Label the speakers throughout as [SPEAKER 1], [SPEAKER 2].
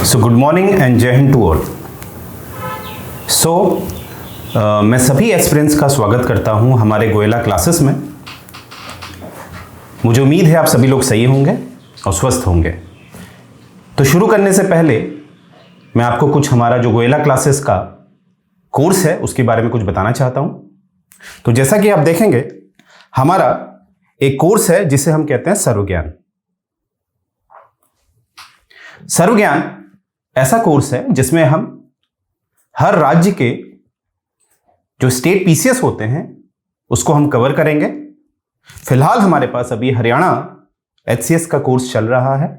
[SPEAKER 1] So good morning and जय Hind to all. मैं सभी एस्पिरेंट्स का स्वागत करता हूं हमारे गोयला क्लासेस में। मुझे उम्मीद है आप सभी लोग सही होंगे और स्वस्थ होंगे। तो शुरू करने से पहले मैं आपको कुछ हमारा जो गोयला क्लासेस का कोर्स है उसके बारे में कुछ बताना चाहता हूं। तो जैसा कि आप देखेंगे, हमारा एक कोर्स है जिसे हम कहते हैं सर्वज्ञान। सर्वज्ञान ऐसा कोर्स है जिसमें हम हर राज्य के जो स्टेट पीसीएस होते हैं उसको हम कवर करेंगे। फिलहाल हमारे पास अभी हरियाणा एचसीएस का कोर्स चल रहा है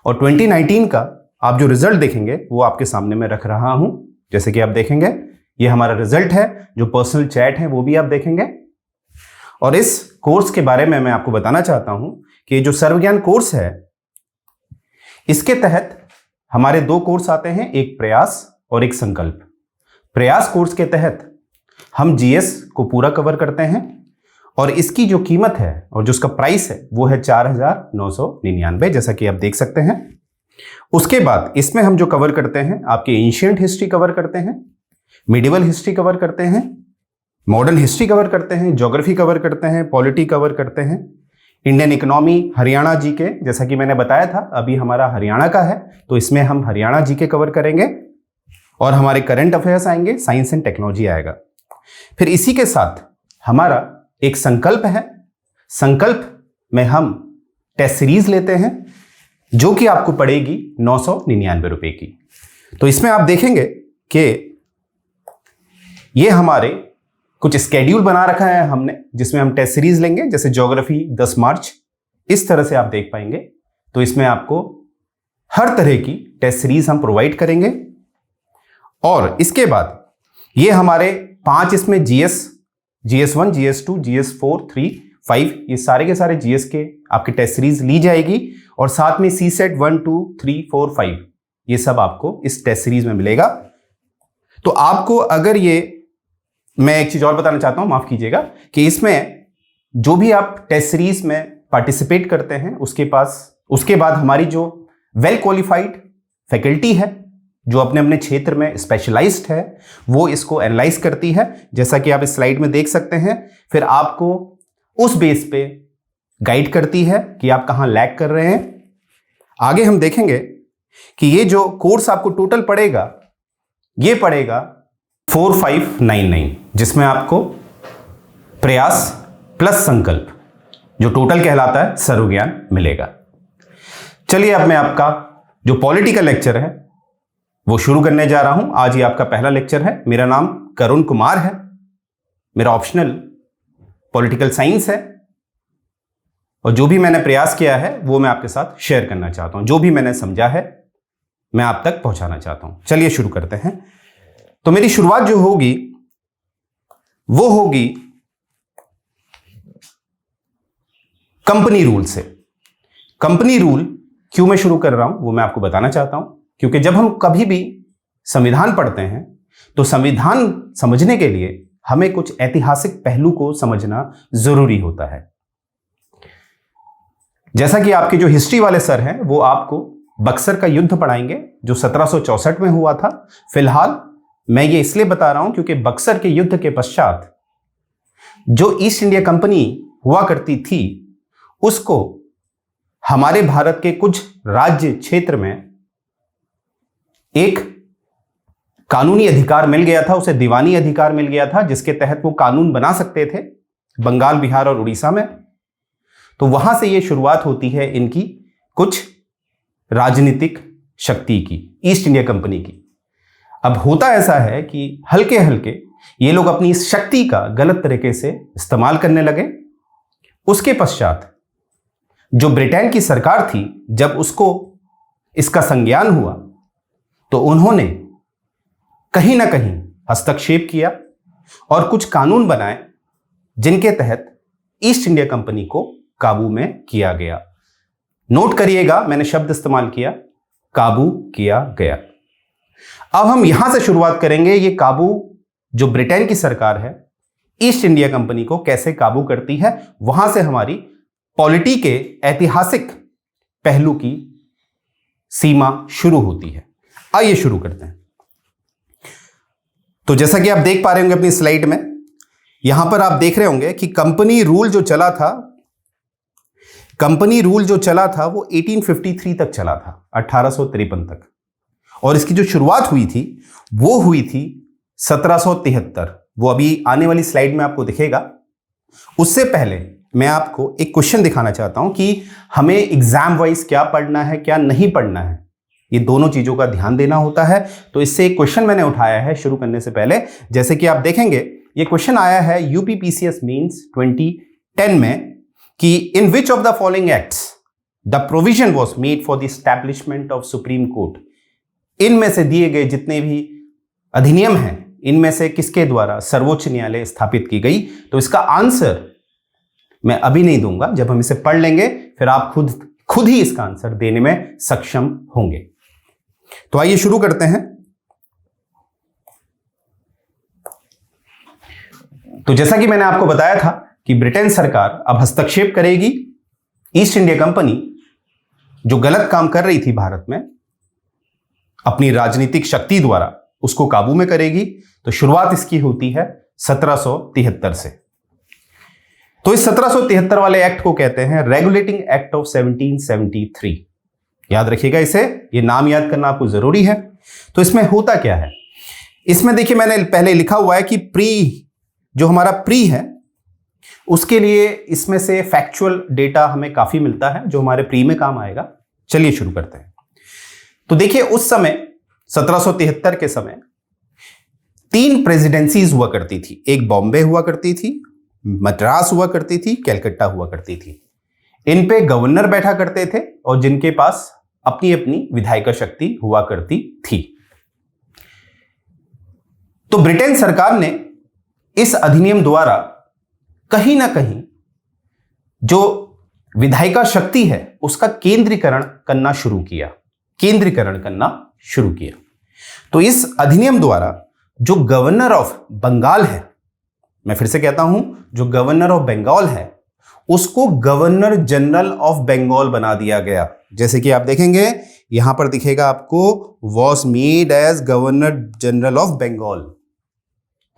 [SPEAKER 1] और 2019 का आप जो रिजल्ट देखेंगे वो आपके सामने मैं रख रहा हूं। जैसे कि आप देखेंगे, ये हमारा रिजल्ट है। जो पर्सनल चैट है वो भी आप देखेंगे। और इस कोर्स के बारे में मैं आपको बताना चाहता हूं कि जो सर्वज्ञान कोर्स है, इसके तहत हमारे दो कोर्स आते हैं, एक प्रयास और एक संकल्प। प्रयास कोर्स के तहत हम जीएस को पूरा कवर करते हैं और इसकी जो कीमत है और जो उसका प्राइस है वो है 4,999, जैसा कि आप देख सकते हैं। उसके बाद इसमें हम जो कवर करते हैं, आपकी एंशिएंट हिस्ट्री कवर करते हैं, मिडिवल हिस्ट्री कवर करते हैं, मॉडर्न हिस्ट्री कवर करते हैं, ज्योग्राफी कवर करते हैं, पॉलिटी कवर करते हैं, इंडियन इकोनॉमी, हरियाणा जीके, जैसा कि मैंने बताया था अभी हमारा हरियाणा का है तो इसमें हम हरियाणा जीके कवर करेंगे और हमारे करंट अफेयर्स आएंगे, साइंस एंड टेक्नोलॉजी आएगा। फिर इसी के साथ हमारा एक संकल्प है। संकल्प में हम टेस्ट सीरीज लेते हैं जो कि आपको पड़ेगी 999 रुपए की। तो इसमें आप देखेंगे कि ये हमारे कुछ स्केड्यूल बना रखा है हमने, जिसमें हम टेस्ट सीरीज लेंगे। जैसे ज्योग्राफी 10 मार्च, इस तरह से आप देख पाएंगे। तो इसमें आपको हर तरह की टेस्ट सीरीज हम प्रोवाइड करेंगे। और इसके बाद ये हमारे 5 इसमें GS1, GS2, GS4, 3, 5 ये सारे के सारे GS के आपकी टेस्ट सीरीज ली जाएगी। और साथ में CSET 1, 2, 3, 4, 5 ये सब आपको इस टेस्ट सीरीज में मिलेगा। तो आपको अगर ये, मैं एक चीज और बताना चाहता हूं, माफ कीजिएगा, कि इसमें जो भी आप टेस्ट सीरीज में पार्टिसिपेट करते हैं उसके बाद हमारी जो वेल क्वालिफाइड फैकल्टी है जो अपने अपने क्षेत्र में स्पेशलाइज्ड है वो इसको एनालाइज करती है, जैसा कि आप इस स्लाइड में देख सकते हैं। फिर आपको उस बेस पे गाइड करती है कि आप कहां लैग कर रहे हैं। आगे हम देखेंगे कि ये जो कोर्स आपको टोटल पड़ेगा, ये पड़ेगा 4599, जिसमें आपको प्रयास प्लस संकल्प जो टोटल कहलाता है सर्वज्ञान मिलेगा। चलिए अब मैं आपका जो पॉलिटिकल लेक्चर है वो शुरू करने जा रहा हूं। आज ये आपका पहला लेक्चर है। मेरा नाम करुण कुमार है। मेरा ऑप्शनल पॉलिटिकल साइंस है और जो भी मैंने प्रयास किया है वो मैं आपके साथ शेयर करना चाहता हूं। जो भी मैंने समझा है मैं आप तक पहुंचाना चाहता हूं। चलिए शुरू करते हैं। तो मेरी शुरुआत जो होगी वो होगी कंपनी रूल से। कंपनी रूल क्यों मैं शुरू कर रहा हूं वो मैं आपको बताना चाहता हूं, क्योंकि जब हम कभी भी संविधान पढ़ते हैं तो संविधान समझने के लिए हमें कुछ ऐतिहासिक पहलू को समझना जरूरी होता है। जैसा कि आपके जो हिस्ट्री वाले सर हैं वो आपको बक्सर का युद्ध पढ़ाएंगे जो 1764 में हुआ था। फिलहाल मैं ये इसलिए बता रहा हूं क्योंकि बक्सर के युद्ध के पश्चात जो ईस्ट इंडिया कंपनी हुआ करती थी उसको हमारे भारत के कुछ राज्य क्षेत्र में एक कानूनी अधिकार मिल गया था, उसे दीवानी अधिकार मिल गया था, जिसके तहत वो कानून बना सकते थे बंगाल, बिहार और उड़ीसा में। तो वहां से ये शुरुआत होती है इनकी कुछ राजनीतिक शक्ति की, ईस्ट इंडिया कंपनी की। अब होता ऐसा है कि हल्के हल्के ये लोग अपनी इस शक्ति का गलत तरीके से इस्तेमाल करने लगे। उसके पश्चात जो ब्रिटेन की सरकार थी, जब उसको इसका संज्ञान हुआ तो उन्होंने कहीं ना कहीं हस्तक्षेप किया और कुछ कानून बनाए जिनके तहत ईस्ट इंडिया कंपनी को काबू में किया गया। नोट करिएगा, मैंने शब्द इस्तेमाल किया, काबू किया गया। अब हम यहां से शुरुआत करेंगे। ये काबू जो ब्रिटेन की सरकार है ईस्ट इंडिया कंपनी को कैसे काबू करती है, वहां से हमारी पॉलिटी के ऐतिहासिक पहलू की सीमा शुरू होती है। आइए शुरू करते हैं। तो जैसा कि आप देख पा रहे होंगे अपनी स्लाइड में, यहां पर आप देख रहे होंगे कि कंपनी रूल जो चला था वो 1853 तक चला था, 1853 तक। और इसकी जो शुरुआत हुई थी वो हुई थी 1773। वो अभी आने वाली स्लाइड में आपको दिखेगा। उससे पहले मैं आपको एक क्वेश्चन दिखाना चाहता हूं कि हमें एग्जाम वाइज क्या पढ़ना है, क्या नहीं पढ़ना है, ये दोनों चीजों का ध्यान देना होता है। तो इससे एक क्वेश्चन मैंने उठाया है शुरू करने से पहले। जैसे कि आप देखेंगे, ये क्वेश्चन आया है यूपीपीसीएस मींस 2010 में कि in which of the following acts the provision was made for the establishment of Supreme Court. इनमें से दिए गए जितने भी अधिनियम हैं, इनमें से किसके द्वारा सर्वोच्च न्यायालय स्थापित की गई। तो इसका आंसर मैं अभी नहीं दूंगा, जब हम इसे पढ़ लेंगे फिर आप खुद ही इसका आंसर देने में सक्षम होंगे। तो आइए शुरू करते हैं। तो जैसा कि मैंने आपको बताया था कि ब्रिटेन सरकार अब हस्तक्षेप करेगी। ईस्ट इंडिया कंपनी जो गलत काम कर रही थी भारत में, अपनी राजनीतिक शक्ति द्वारा उसको काबू में करेगी। तो शुरुआत इसकी होती है 1773 से। तो इस 1773 वाले एक्ट को कहते हैं रेगुलेटिंग एक्ट ऑफ 1773। याद रखिएगा इसे, ये नाम याद करना आपको जरूरी है। तो इसमें होता क्या है, इसमें देखिए मैंने पहले लिखा हुआ है कि जो हमारा प्री है उसके लिए इसमें से फैक्चुअल डेटा हमें काफी मिलता है जो हमारे प्री में काम आएगा। चलिए शुरू करते हैं। तो देखिए उस समय 1773 के समय 3 प्रेसिडेंसीज हुआ करती थी। एक बॉम्बे हुआ करती थी, मद्रास हुआ करती थी, कलकत्ता हुआ करती थी। इन पे गवर्नर बैठा करते थे और जिनके पास अपनी अपनी विधायिका शक्ति हुआ करती थी। तो ब्रिटेन सरकार ने इस अधिनियम द्वारा कहीं ना कहीं जो विधायिका शक्ति है उसका केंद्रीकरण करना शुरू किया। तो इस अधिनियम द्वारा जो गवर्नर ऑफ बंगाल है, मैं फिर से कहता हूं, जो गवर्नर ऑफ बंगाल है उसको गवर्नर जनरल ऑफ बंगाल बना दिया गया। जैसे कि आप देखेंगे यहां पर दिखेगा आपको was made as governor general of Bengal.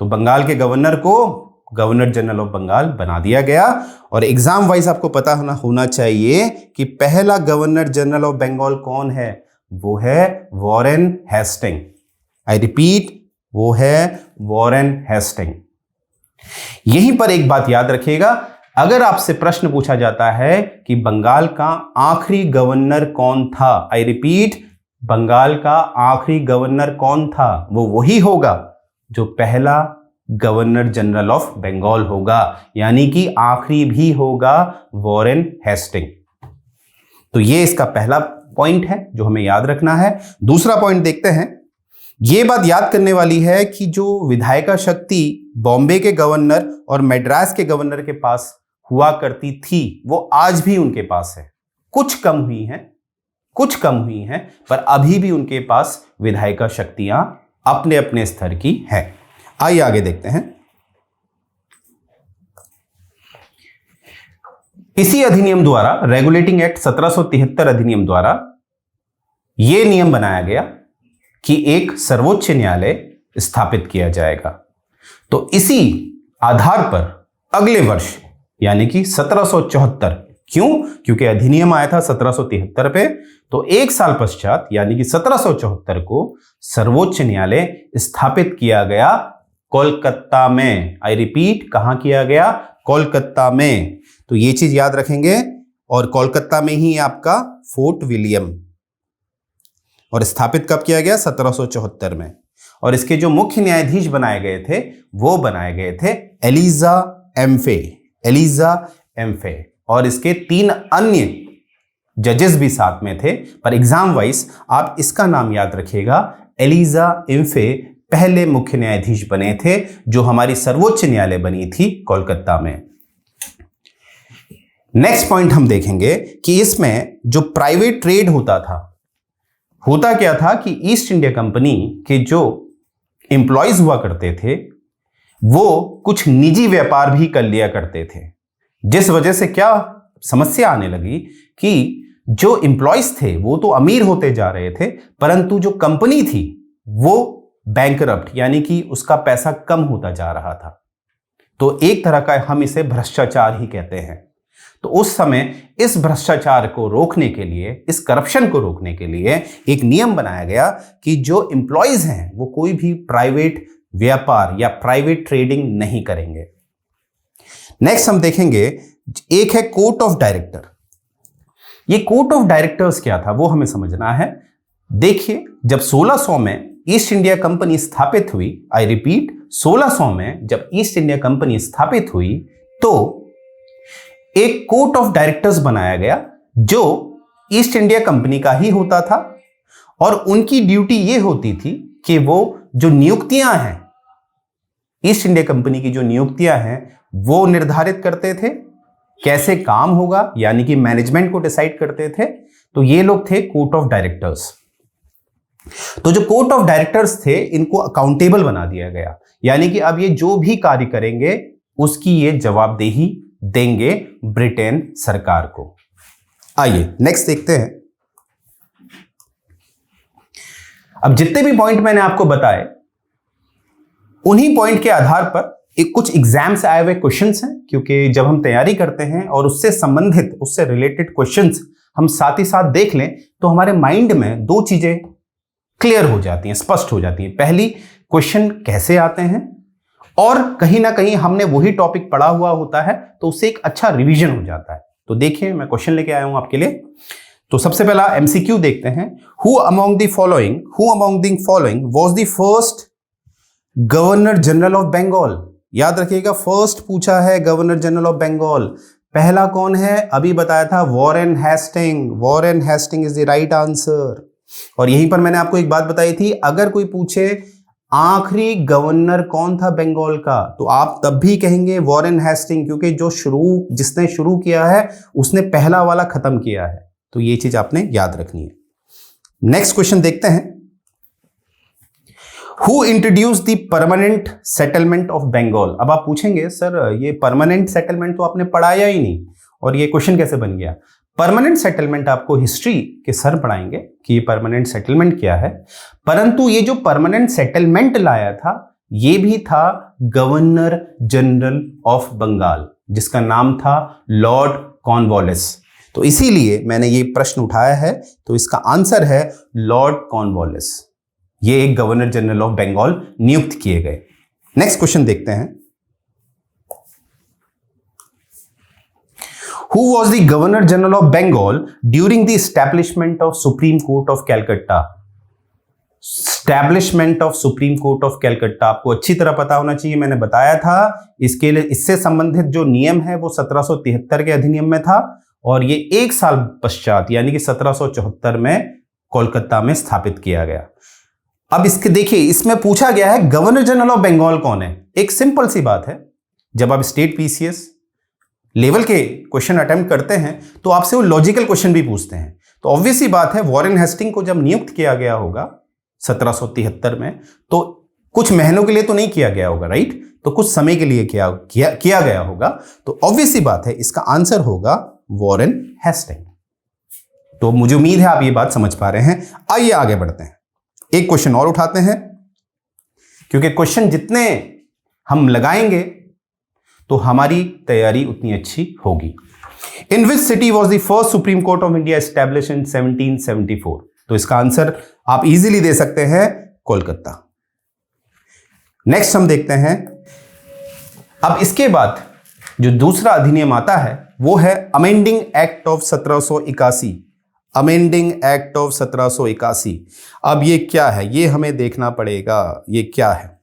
[SPEAKER 1] तो बंगाल के गवर्नर को गवर्नर जनरल ऑफ बंगाल बना दिया गया। और एग्जाम वाइज आपको पता होना चाहिए कि पहला गवर्नर जनरल ऑफ बंगाल कौन है, वो है वॉरेन हेस्टिंग। आई रिपीट, वो है वॉरेन हेस्टिंग। यहीं पर एक बात याद रखिएगा, अगर आपसे प्रश्न पूछा जाता है कि बंगाल का आखिरी गवर्नर कौन था, आई रिपीट, बंगाल का आखिरी गवर्नर कौन था, वो वही होगा जो पहला गवर्नर जनरल ऑफ बंगाल होगा, यानी कि आखिरी भी होगा वॉरेन हेस्टिंग। तो ये इसका पहला पॉइंट है जो हमें याद रखना है। दूसरा पॉइंट देखते हैं। ये बात याद करने वाली है कि जो विधायिका शक्ति बॉम्बे के गवर्नर और मद्रास के गवर्नर के पास हुआ करती थी वो आज भी उनके पास है। कुछ कम हुई हैं, पर अभी भी उनके पास विधायिका शक्तियां अपने अपने स्तर की है। आइए आगे देखते हैं। इसी अधिनियम द्वारा, रेगुलेटिंग एक्ट 1773 अधिनियम द्वारा यह नियम बनाया गया कि एक सर्वोच्च न्यायालय स्थापित किया जाएगा। तो इसी आधार पर अगले वर्ष यानी कि 1774, क्यों? क्योंकि अधिनियम आया था 1773 पे, तो एक साल पश्चात यानी कि 1774 को सर्वोच्च न्यायालय स्थापित किया गया कोलकाता में। आई रिपीट, कहां किया गया? कोलकाता में। तो ये चीज याद रखेंगे। और कोलकाता में ही आपका फोर्ट विलियम, और स्थापित कब किया गया? 1774 में। और इसके जो मुख्य न्यायाधीश बनाए गए थे वो बनाए गए थे एलिजा एम्फे, और इसके 3 अन्य जजेस भी साथ में थे। पर एग्जाम वाइज आप इसका नाम याद रखिएगा, एलिजा एम्फे पहले मुख्य न्यायाधीश बने थे जो हमारी सर्वोच्च न्यायालय बनी थी कोलकाता में। नेक्स्ट पॉइंट हम देखेंगे कि इसमें जो प्राइवेट ट्रेड होता क्या था कि ईस्ट इंडिया कंपनी के जो एम्प्लॉयज हुआ करते थे वो कुछ निजी व्यापार भी कर लिया करते थे, जिस वजह से क्या समस्या आने लगी कि जो एम्प्लॉयज थे वो तो अमीर होते जा रहे थे, परंतु जो कंपनी थी वो बैंकरप्ट, यानी कि उसका पैसा कम होता जा रहा था। तो एक तरह का हम इसे भ्रष्टाचार ही कहते हैं। तो उस समय इस भ्रष्टाचार को रोकने के लिए, इस करप्शन को रोकने के लिए एक नियम बनाया गया कि जो एम्प्लॉयज हैं वो कोई भी प्राइवेट व्यापार या प्राइवेट ट्रेडिंग नहीं करेंगे। नेक्स्ट हम देखेंगे, एक है कोर्ट ऑफ डायरेक्टर। ये कोर्ट ऑफ डायरेक्टर्स क्या था वो हमें समझना है। देखिए, जब 1600 में ईस्ट इंडिया कंपनी स्थापित हुई, आई रिपीट 1600 में जब ईस्ट इंडिया कंपनी स्थापित हुई, तो एक कोर्ट ऑफ डायरेक्टर्स बनाया गया जो ईस्ट इंडिया कंपनी का ही होता था, और उनकी ड्यूटी यह होती थी कि वो जो नियुक्तियां हैं, ईस्ट इंडिया कंपनी की जो नियुक्तियां हैं वो निर्धारित करते थे, कैसे काम होगा, यानी कि मैनेजमेंट को डिसाइड करते थे। तो ये लोग थे कोर्ट ऑफ डायरेक्टर्स। तो जो कोर्ट ऑफ डायरेक्टर्स थे, इनको अकाउंटेबल बना दिया गया, यानी कि अब ये जो भी कार्य करेंगे उसकी ये जवाबदेही देंगे ब्रिटेन सरकार को। आइए नेक्स्ट देखते हैं। अब जितने भी पॉइंट मैंने आपको बताए, उन्हीं पॉइंट के आधार पर एक कुछ एग्जाम से आए हुए क्वेश्चंस हैं, क्योंकि जब हम तैयारी करते हैं और उससे संबंधित, उससे रिलेटेड क्वेश्चंस हम साथ ही साथ देख लें तो हमारे माइंड में दो चीजें क्लियर हो जाती हैं, स्पष्ट हो जाती हैं। पहली, क्वेश्चन कैसे आते हैं, और कहीं ना कहीं हमने वही टॉपिक पढ़ा हुआ होता है तो उससे एक अच्छा रिवीजन हो जाता है। तो देखिए, मैं क्वेश्चन लेके आया हूं आपके लिए। तो सबसे पहला एमसीक्यू देखते हैं। Who among the following was the first governor general of Bengal. याद रखिएगा, फर्स्ट पूछा है गवर्नर जनरल ऑफ बंगाल। पहला कौन है? अभी बताया था, Warren Hasting. Warren Hasting is the right answer. और यहीं पर मैंने आपको एक बात बताई थी, अगर कोई पूछे आखिरी गवर्नर कौन था बंगाल का, तो आप तब भी कहेंगे वॉरेन हेस्टिंग, क्योंकि जिसने शुरू किया है उसने पहला वाला खत्म किया है। तो ये चीज आपने याद रखनी है। नेक्स्ट क्वेश्चन देखते हैं। Who introduce the permanent settlement of Bengal. अब आप पूछेंगे, सर ये परमानेंट सेटलमेंट तो आपने पढ़ाया ही नहीं, और ये क्वेश्चन कैसे बन गया? परमानेंट सेटलमेंट आपको हिस्ट्री के सर पढ़ाएंगे कि ये परमानेंट सेटलमेंट क्या है, परंतु ये जो परमानेंट सेटलमेंट लाया था ये भी था गवर्नर जनरल ऑफ बंगाल, जिसका नाम था लॉर्ड कॉर्नवालिस। तो इसीलिए मैंने ये प्रश्न उठाया है। तो इसका आंसर है लॉर्ड कॉर्नवालिस। ये एक गवर्नर जनरल ऑफ बंगाल नियुक्त किए गए। नेक्स्ट क्वेश्चन देखते हैं। Who was the Governor General of Bengal during the establishment of Supreme Court of Calcutta? Establishment of Supreme Court of Calcutta आपको अच्छी तरह पता होना चाहिए। मैंने बताया था इसके लिए, इससे संबंधित जो नियम है वो 1773 के अधिनियम में था, और ये एक साल पश्चात यानी कि 1774 में कोलकाता में स्थापित किया गया। अब इसके देखिए, इसमें पूछा गया है गवर्नर जनरल ऑफ बंगाल कौन है। एक सिंपल सी बात है, जब आप स्टेट पीसीएस लेवल के क्वेश्चन अटेम्प्ट करते हैं तो आपसे वो लॉजिकल क्वेश्चन भी पूछते हैं। तो ऑब्वियस सी बात है, वॉरेन हेस्टिंग को जब नियुक्त किया गया होगा 1773 में, तो कुछ महीनों के लिए तो नहीं किया गया होगा, राइट? तो कुछ समय के लिए किया गया होगा। तो ऑब्वियस सी बात है, इसका आंसर होगा वॉरेन हेस्टिंग। तो मुझे उम्मीद है आप ये बात समझ पा रहे हैं। आइए आगे बढ़ते हैं, एक क्वेश्चन और उठाते हैं, क्योंकि क्वेश्चन जितने हम लगाएंगे तो हमारी तैयारी उतनी अच्छी होगी। In which city was the first Supreme Court of India establish in 1774? तो इसका आंसर आप इजीली दे सकते हैं, कोलकाता। नेक्स्ट हम देखते हैं। अब इसके बाद जो दूसरा अधिनियम आता है वो है amending act of 1781। Amending act of 1781। अब ये क्या है, ये हमें देखना पड़ेगा, ये क्या है।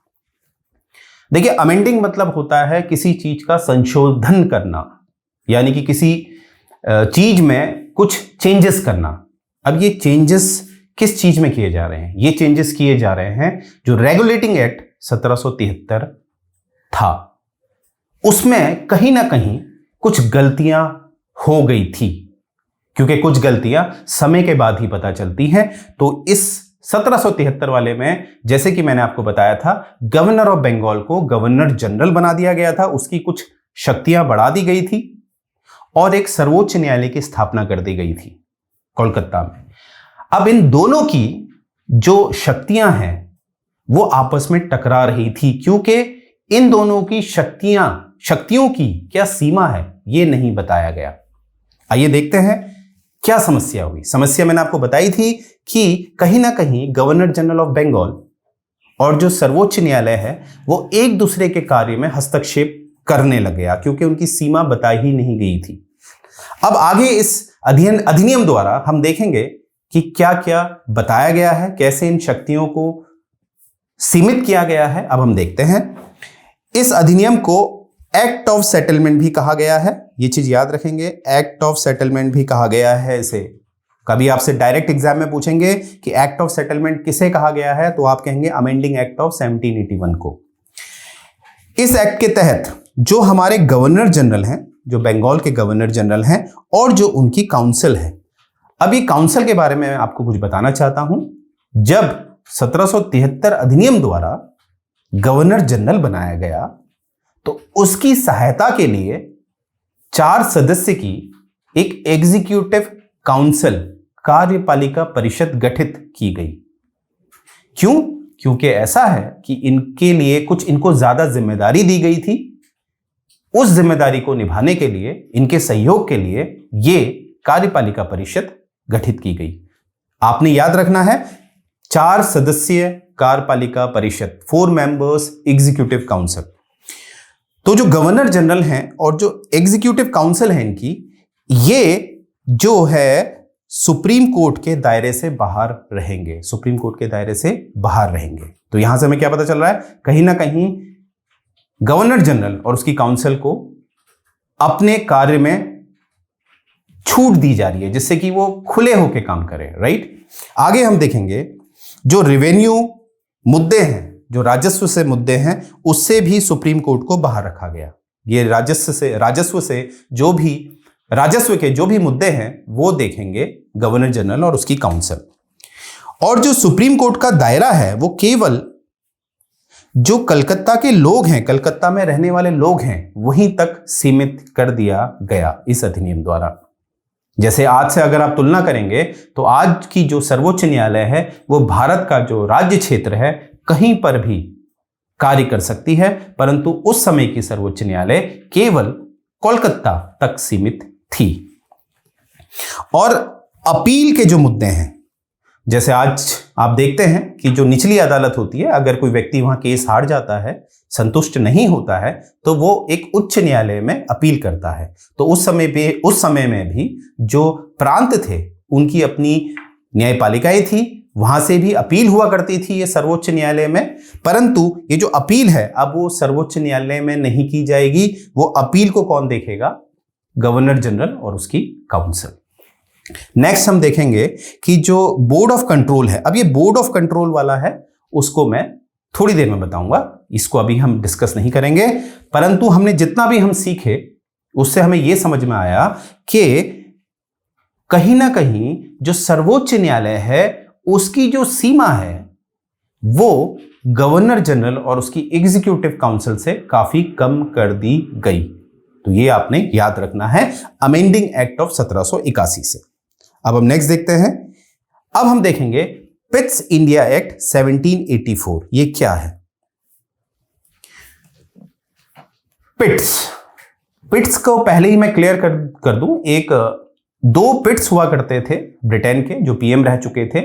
[SPEAKER 1] देखिए, अमेंडिंग मतलब होता है किसी चीज का संशोधन करना, यानी कि किसी चीज में कुछ चेंजेस करना। अब ये चेंजेस किस चीज में किए जा रहे हैं? ये चेंजेस किए जा रहे हैं जो रेगुलेटिंग एक्ट 1773 था, उसमें कहीं ना कहीं कुछ गलतियां हो गई थी, क्योंकि कुछ गलतियां समय के बाद ही पता चलती हैं। तो इस 1773 वाले में, जैसे कि मैंने आपको बताया था, गवर्नर ऑफ बंगाल को गवर्नर जनरल बना दिया गया था, उसकी कुछ शक्तियां बढ़ा दी गई थी, और एक सर्वोच्च न्यायालय की स्थापना कर दी गई थी। कोलकाता में। अब इन दोनों की जो शक्तियां हैं वो आपस में टकरा रही थी, क्योंकि इन दोनों की शक्तियों की क्या सीमा है ये नहीं बताया गया। आइए देखते हैं क्या समस्या हुई। समस्या मैंने आपको बताई थी कि कहीं ना कहीं गवर्नर जनरल ऑफ बंगाल और जो सर्वोच्च न्यायालय है वो एक दूसरे के कार्य में हस्तक्षेप करने लग गया, क्योंकि उनकी सीमा बताई ही नहीं गई थी। अब आगे इस अधिनियम द्वारा हम देखेंगे कि क्या क्या बताया गया है, कैसे इन शक्तियों को सीमित किया गया है। अब हम देखते हैं। इस अधिनियम को एक्ट ऑफ सेटलमेंट भी कहा गया है, ये चीज याद रखेंगे, एक्ट ऑफ सेटलमेंट भी कहा गया है इसे। कभी आपसे डायरेक्ट एग्जाम में पूछेंगे कि एक्ट ऑफ सेटलमेंट किसे कहा गया है, तो आप कहेंगे अमेंडिंग एक्ट ऑफ 1781 को। इस एक्ट के तहत जो हमारे गवर्नर जनरल हैं, जो बंगाल के गवर्नर जनरल हैं और जो उनकी काउंसिल है, अभी काउंसिल के बारे में आपको कुछ बताना चाहता हूं। जब 1773 अधिनियम द्वारा गवर्नर जनरल बनाया गया तो उसकी सहायता के लिए 4 सदस्य की एक एग्जीक्यूटिव काउंसिल, कार्यपालिका परिषद गठित की गई। क्यों? क्योंकि ऐसा है कि इनके लिए कुछ इनको ज्यादा जिम्मेदारी दी गई थी। उस जिम्मेदारी को निभाने के लिए, इनके सहयोग के लिए ये कार्यपालिका परिषद गठित की गई। आपने याद रखना है 4 सदस्यीय कार्यपालिका परिषद, 4 मेंबर्स एग्जीक्यूटिव काउंसिल। तो जो गवर्नर जनरल हैं और जो एग्जीक्यूटिव काउंसिल है इनकी, ये जो है सुप्रीम कोर्ट के दायरे से बाहर रहेंगे, सुप्रीम कोर्ट के दायरे से बाहर रहेंगे। तो यहां से हमें क्या पता चल रहा है, कहीं ना कहीं गवर्नर जनरल और उसकी काउंसिल को अपने कार्य में छूट दी जा रही है, जिससे कि वो खुले होकर काम करें, राइट। आगे हम देखेंगे जो रेवेन्यू मुद्दे हैं, जो राजस्व से मुद्दे हैं, उससे भी सुप्रीम कोर्ट को बाहर रखा गया। ये राजस्व के जो भी मुद्दे हैं वो देखेंगे गवर्नर जनरल और उसकी काउंसिल। और जो सुप्रीम कोर्ट का दायरा है वो केवल जो कलकत्ता के लोग हैं, कलकत्ता में रहने वाले लोग हैं, वहीं तक सीमित कर दिया गया इस अधिनियम द्वारा। जैसे आज से अगर आप तुलना करेंगे तो आज की जो सर्वोच्च न्यायालय है वो भारत का जो राज्य क्षेत्र है कहीं पर भी कार्य कर सकती है, परंतु उस समय की सर्वोच्च न्यायालय केवल कोलकाता तक सीमित थी। और अपील के जो मुद्दे हैं, जैसे आज आप देखते हैं कि जो निचली अदालत होती है, अगर कोई व्यक्ति वहां केस हार जाता है, संतुष्ट नहीं होता है, तो वो एक उच्च न्यायालय में अपील करता है। तो उस समय में भी जो प्रांत थे उनकी अपनी न्यायपालिकाएं थी, वहां से भी अपील हुआ करती थी ये सर्वोच्च न्यायालय में। परंतु ये जो अपील है अब वो सर्वोच्च न्यायालय में नहीं की जाएगी। वो अपील को कौन देखेगा? गवर्नर जनरल और उसकी काउंसिल। नेक्स्ट हम देखेंगे कि जो बोर्ड ऑफ कंट्रोल है, अब ये बोर्ड ऑफ कंट्रोल वाला है, उसको मैं थोड़ी देर में बताऊंगा, इसको अभी हम डिस्कस नहीं करेंगे। परंतु हमने जितना भी हम सीखे उससे हमें यह समझ में आया कि कहीं ना कहीं जो सर्वोच्च न्यायालय है उसकी जो सीमा है वो गवर्नर जनरल और उसकी एग्जीक्यूटिव काउंसिल से काफी कम कर दी गई। तो ये आपने याद रखना है अमेंडिंग एक्ट ऑफ 1781 से। अब हम नेक्स्ट देखते हैं। अब हम देखेंगे पिट्स इंडिया एक्ट 1784। ये क्या है? पिट्स को पहले ही मैं क्लियर कर दूं, 2 पिट्स हुआ करते थे ब्रिटेन के, जो पीएम रह चुके थे।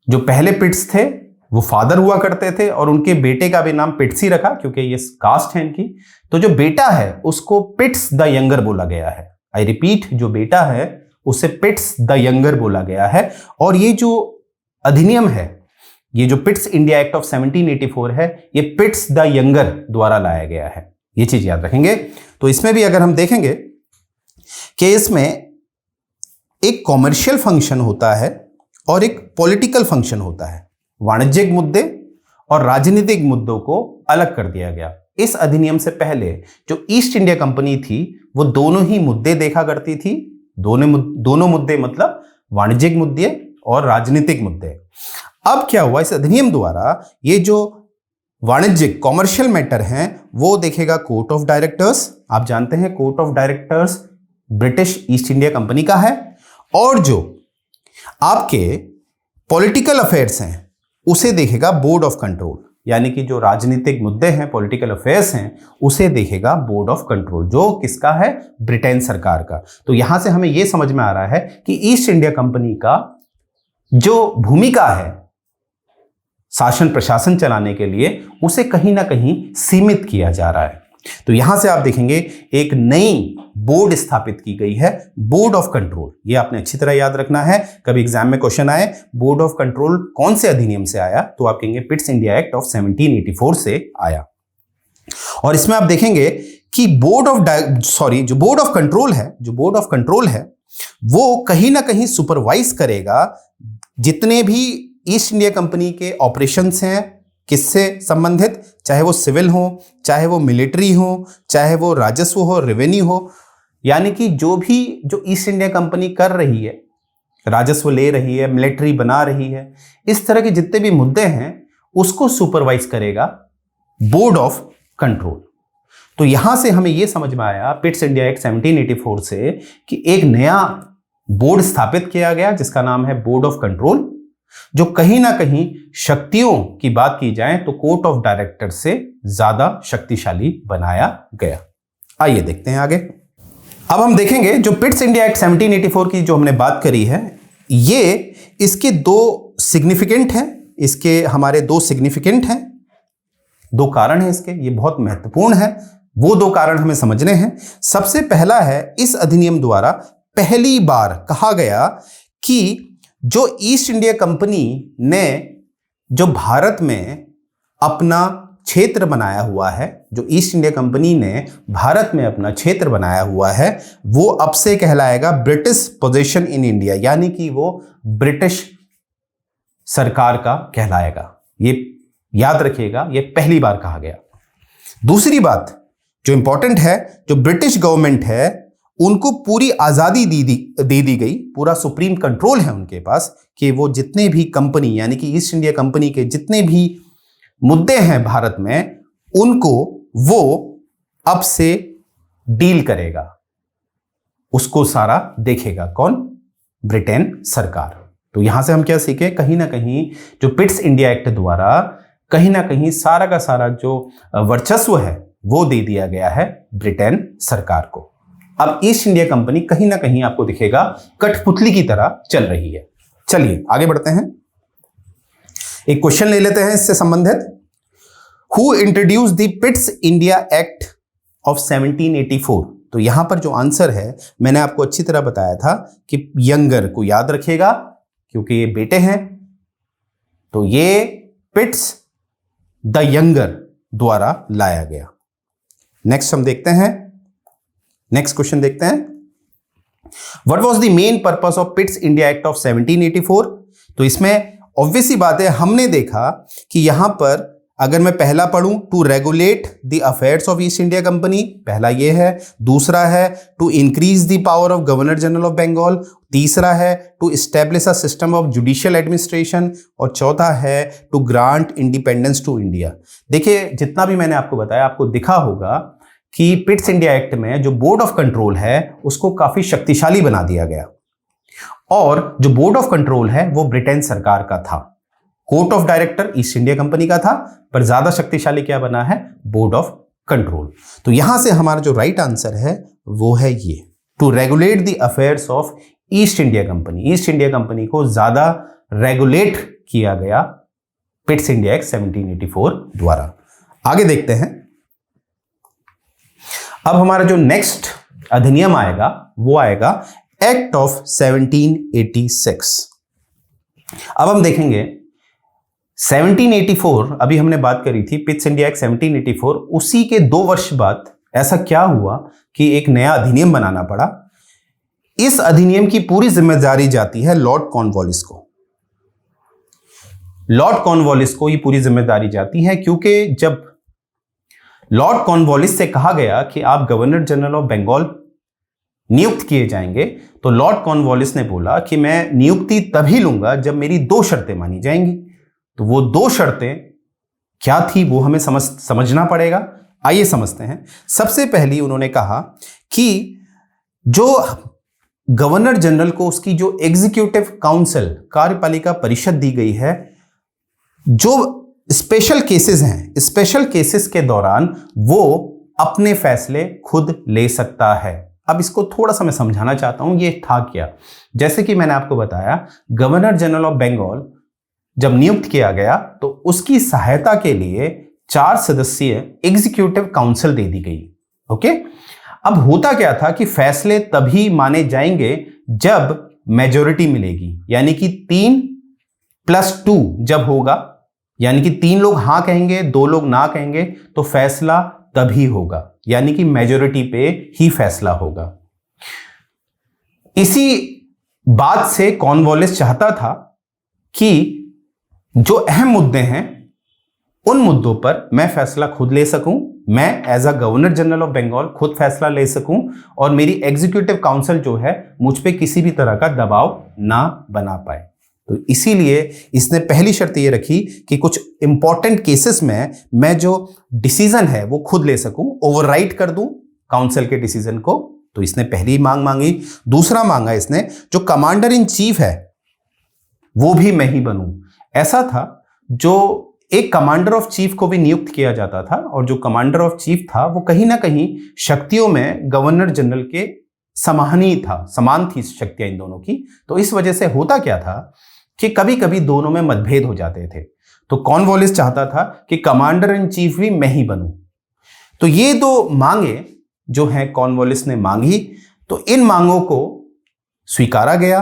[SPEAKER 1] जो पहले पिट्स थे वो फादर हुआ करते थे और उनके बेटे का भी नाम पिट्स ही रखा, क्योंकि ये कास्ट है इनकी। तो जो बेटा है उसको पिट्स द यंगर बोला गया है। आई रिपीट, जो बेटा है उसे पिट्स द यंगर बोला गया है। और ये जो अधिनियम है, ये जो पिट्स इंडिया एक्ट ऑफ 1784 है, ये पिट्स द यंगर द्वारा लाया गया है। ये चीज याद रखेंगे। तो इसमें भी अगर हम देखेंगे कि इसमें एक कॉमर्शियल फंक्शन होता है और एक पॉलिटिकल फंक्शन होता है। वाणिज्यिक मुद्दे और राजनीतिक मुद्दों को अलग कर दिया गया। इस अधिनियम से पहले जो ईस्ट इंडिया कंपनी थी वो दोनों ही मुद्दे देखा करती थी। दोनों मुद्दे मतलब वाणिज्यिक मुद्दे और राजनीतिक मुद्दे। अब क्या हुआ, इस अधिनियम द्वारा ये जो वाणिज्यिक कॉमर्शियल मैटर हैं वो देखेगा कोर्ट ऑफ डायरेक्टर्स। आप जानते हैं court of directors British east India company का है। और जो आपके पॉलिटिकल अफेयर्स हैं उसे देखेगा बोर्ड ऑफ कंट्रोल, यानी कि जो राजनीतिक मुद्दे हैं, पॉलिटिकल अफेयर्स हैं, उसे देखेगा बोर्ड ऑफ कंट्रोल, जो किसका है? ब्रिटेन सरकार का। तो यहां से हमें यह समझ में आ रहा है कि ईस्ट इंडिया कंपनी का जो भूमिका है शासन प्रशासन चलाने के लिए, उसे कहीं ना कहीं सीमित किया जा रहा है। तो यहां से आप देखेंगे एक नई बोर्ड स्थापित की गई है, बोर्ड ऑफ कंट्रोल। ये आपने अच्छी तरह याद रखना है, कभी एग्जाम में क्वेश्चन आए बोर्ड ऑफ कंट्रोल कौन से अधिनियम से आया, तो आप कहेंगे पिट्स इंडिया एक्ट ऑफ 1784 से आया। और इसमें आप देखेंगे कि जो बोर्ड ऑफ कंट्रोल है वो कहीं ना कहीं सुपरवाइज करेगा जितने भी ईस्ट इंडिया कंपनी के ऑपरेशंस हैं, किससे संबंधित, चाहे वो सिविल हो, चाहे वो मिलिट्री हो, चाहे वो राजस्व हो, रेवेन्यू हो, यानी कि जो ईस्ट इंडिया कंपनी कर रही है, राजस्व ले रही है, मिलिट्री बना रही है, इस तरह के जितने भी मुद्दे हैं उसको सुपरवाइज करेगा बोर्ड ऑफ कंट्रोल। तो यहां से हमें यह समझ में आया पिट्स इंडिया एक्ट 1784 से कि एक नया बोर्ड स्थापित किया गया जिसका नाम है बोर्ड ऑफ कंट्रोल, जो कहीं ना कहीं शक्तियों की बात की जाए तो कोर्ट ऑफ डायरेक्टर से ज्यादा शक्तिशाली बनाया गया। आइए देखते हैं आगे। अब हम देखेंगे जो पिट्स इंडिया एक्ट 1784 की जो हमने बात करी है, ये इसके दो सिग्निफिकेंट हैं, इसके हमारे दो सिग्निफिकेंट हैं, दो कारण हैं इसके, ये बहुत महत्वपूर्ण है। वो दो कारण हमें समझने हैं। सबसे पहला है, इस अधिनियम द्वारा पहली बार कहा गया कि जो ईस्ट इंडिया कंपनी ने जो भारत में अपना क्षेत्र बनाया हुआ है, जो ईस्ट इंडिया कंपनी ने भारत में अपना क्षेत्र बनाया हुआ है, वो अब से कहलाएगा ब्रिटिश पोजीशन इन इंडिया, यानी कि वो ब्रिटिश सरकार का कहलाएगा। ये याद रखिएगा, ये पहली बार कहा गया। दूसरी बात जो इंपॉर्टेंट है, जो ब्रिटिश गवर्नमेंट है उनको पूरी आजादी दे दी गई, पूरा सुप्रीम कंट्रोल है उनके पास कि वो जितने भी कंपनी यानी कि ईस्ट इंडिया कंपनी के जितने भी मुद्दे हैं भारत में, उनको वो अब से डील करेगा, उसको सारा देखेगा। कौन? ब्रिटेन सरकार। तो यहां से हम क्या सीखे, कहीं ना कहीं जो पिट्स इंडिया एक्ट द्वारा कहीं ना कहीं सारा का सारा जो वर्चस्व है वो दे दिया गया है ब्रिटेन सरकार को। अब ईस्ट इंडिया कंपनी कहीं ना कहीं आपको दिखेगा कठपुतली की तरह चल रही है। चलिए आगे बढ़ते हैं, एक क्वेश्चन ले लेते हैं इससे संबंधित। Who introduce the Pitt's India act of 1784? तो यहां पर जो आंसर है मैंने आपको अच्छी तरह बताया था कि यंगर को याद रखिएगा क्योंकि ये बेटे हैं, तो ये पिट्स द यंगर द्वारा लाया गया। नेक्स्ट हम देखते हैं, नेक्स्ट क्वेश्चन देखते हैं। What was the main purpose of Pitt's India act of 1784? तो इसमें ऑब्वियस सी बात है, हमने देखा कि यहां पर अगर मैं पहला पढ़ूं, to regulate the affairs of East India Company, पहला ये है। दूसरा है to increase the power of governor general of Bengal. तीसरा है to establish a system of judicial administration. और चौथा है to grant independence to India. देखिए जितना भी मैंने आपको बताया, आपको दिखा होगा कि पिट्स इंडिया एक्ट में जो बोर्ड ऑफ कंट्रोल है उसको काफी शक्तिशाली बना दिया गया, और जो बोर्ड ऑफ कंट्रोल है वो ब्रिटेन सरकार का था। Court of director east India company का था, पर ज्यादा शक्तिशाली क्या बना है? Board of control. तो यहां से हमारा जो राइट आंसर है वो है ये, to regulate the affairs of East India Company. East India Company को ज्यादा रेगुलेट किया गया पिट्स इंडिया एक्ट 1784 द्वारा। आगे देखते हैं। अब हमारा जो नेक्स्ट अधिनियम आएगा वो आएगा एक्ट ऑफ 1786। अब हम देखेंगे 1784, अभी हमने बात करी थी पिट्स इंडिया एक्ट 1784, उसी के 2 वर्ष बाद ऐसा क्या हुआ कि एक नया अधिनियम बनाना पड़ा। इस अधिनियम की पूरी जिम्मेदारी जाती है लॉर्ड कॉर्नवालिस को। लॉर्ड कॉर्नवालिस को ये पूरी जिम्मेदारी जाती है, क्योंकि जब लॉर्ड कॉर्नवालिस से कहा गया कि आप गवर्नर जनरल ऑफ बंगाल नियुक्त किए जाएंगे, तो लॉर्ड कॉर्नवालिस ने बोला कि मैं नियुक्ति तभी लूंगा जब मेरी 2 शर्तें मानी जाएंगी। तो वो 2 शर्तें क्या थी वो हमें समझना पड़ेगा। आइए समझते हैं। सबसे पहली उन्होंने कहा कि जो गवर्नर जनरल को उसकी जो एग्जीक्यूटिव काउंसिल कार्यपालिका परिषद दी गई है, जो स्पेशल केसेस हैं, स्पेशल केसेस के दौरान वो अपने फैसले खुद ले सकता है। अब इसको थोड़ा सा मैं समझाना चाहता हूं, ये था क्या। जैसे कि मैंने आपको बताया, गवर्नर जनरल ऑफ बंगाल जब नियुक्त किया गया तो उसकी सहायता के लिए 4 सदस्यीय एग्जीक्यूटिव काउंसिल दे दी गई। ओके, अब होता क्या था कि फैसले तभी माने जाएंगे जब मेजॉरिटी मिलेगी, यानी कि 3+2 जब होगा, यानी कि 3 लोग हां कहेंगे, 2 लोग ना कहेंगे, तो फैसला तभी होगा, यानी कि मेजॉरिटी पे ही फैसला होगा। इसी बात से कॉर्नवालिस चाहता था कि जो अहम मुद्दे हैं उन मुद्दों पर मैं फैसला खुद ले सकूं, मैं as a governor general of Bengal खुद फैसला ले सकूं, और मेरी एग्जीक्यूटिव काउंसिल जो है मुझ पे किसी भी तरह का दबाव ना बना पाए। तो इसीलिए इसने पहली शर्त ये रखी कि कुछ इंपॉर्टेंट केसेस में मैं जो डिसीजन है वो खुद ले सकूं, ओवरराइड कर दूं काउंसिल के डिसीजन को। तो इसने पहली मांग मांगी। दूसरा मांगा इसने, जो कमांडर इन चीफ है वो भी मैं ही बनूं। ऐसा था, जो एक कमांडर ऑफ चीफ को भी नियुक्त किया जाता था, और जो कमांडर ऑफ चीफ था वो कहीं ना कहीं शक्तियों में गवर्नर जनरल के समान ही था, समान थी शक्तियां इन दोनों की। तो इस वजह से होता क्या था कि कभी कभी दोनों में मतभेद हो जाते थे। तो कॉर्नवालिस चाहता था कि कमांडर इन चीफ भी मैं ही बनूं। तो ये 2 मांगे जो हैं कॉर्नवालिस ने मांगी, तो इन मांगों को स्वीकारा गया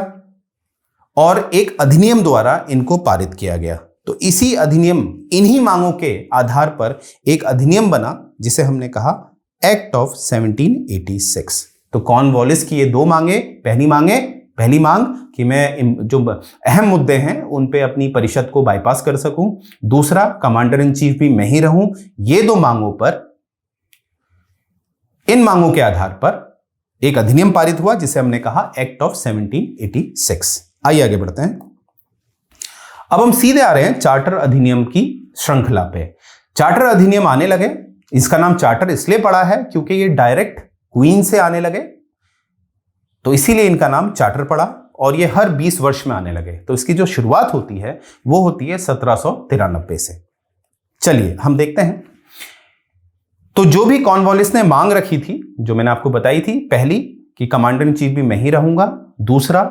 [SPEAKER 1] और एक अधिनियम द्वारा इनको पारित किया गया। तो इसी अधिनियम, इन्हीं मांगों के आधार पर एक अधिनियम बना जिसे हमने कहा एक्ट ऑफ 1786। तो कॉर्नवालिस की ये 2 मांगे, पहली मांग कि मैं जो अहम मुद्दे हैं उन पे अपनी परिषद को बाईपास कर सकूं, दूसरा कमांडर इन चीफ भी मैं ही रहूं। ये 2 मांगों पर, इन मांगों के आधार पर एक अधिनियम पारित हुआ जिसे हमने कहा एक्ट ऑफ 1786। आइए आगे बढ़ते हैं। अब हम सीधे आ रहे हैं चार्टर अधिनियम की श्रृंखला पे। चार्टर अधिनियम आने लगे, इसका नाम चार्टर इसलिए पड़ा है क्योंकि ये डायरेक्ट क्वीन से आने लगे, तो इसीलिए इनका नाम चार्टर पड़ा, और ये हर 20 वर्ष में आने लगे। तो इसकी जो शुरुआत होती है वो होती है 1793 से। चलिए हम देखते हैं। तो जो भी कॉर्नवालिस ने मांग रखी थी, जो मैंने आपको बताई थी, पहली कि कमांडर इन चीफ भी मैं ही रहूंगा, दूसरा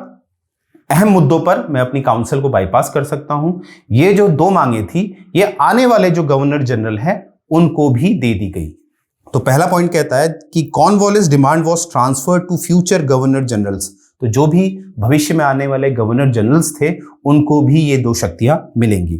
[SPEAKER 1] अहम मुद्दों पर मैं अपनी काउंसिल को बाईपास कर सकता हूं। ये जो 2 मांगे थी ये आने वाले जो गवर्नर जनरल हैं उनको भी दे दी गई। तो पहला पॉइंट कहता है कि Cornwallis demand was transferred to future governor generals. तो जो भी भविष्य में आने वाले गवर्नर जनरल्स थे उनको भी ये 2 शक्तियां मिलेंगी।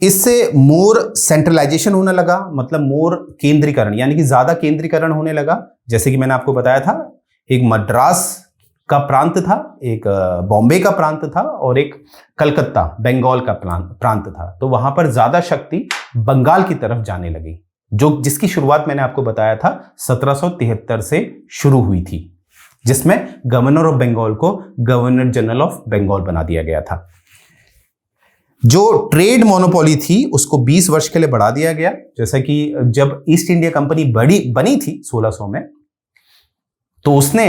[SPEAKER 1] इससे मोर सेंट्रलाइजेशन होने लगा, मतलब मोर केंद्रीकरण, यानी कि ज्यादा केंद्रीकरण होने लगा। जैसे कि मैंने आपको बताया था, एक मद्रास का प्रांत था, एक बॉम्बे का प्रांत था, और एक कलकत्ता बंगाल का प्रांत था। तो वहां पर ज्यादा शक्ति बंगाल की तरफ जाने लगी, जिसकी शुरुआत मैंने आपको बताया था 1773 से शुरू हुई थी, जिसमें गवर्नर ऑफ बंगाल को गवर्नर जनरल ऑफ बंगाल बना दिया गया था। जो ट्रेड मोनोपोली थी उसको 20 वर्ष के लिए बढ़ा दिया गया। जैसा कि जब ईस्ट इंडिया कंपनी बनी थी 1600 में, तो उसने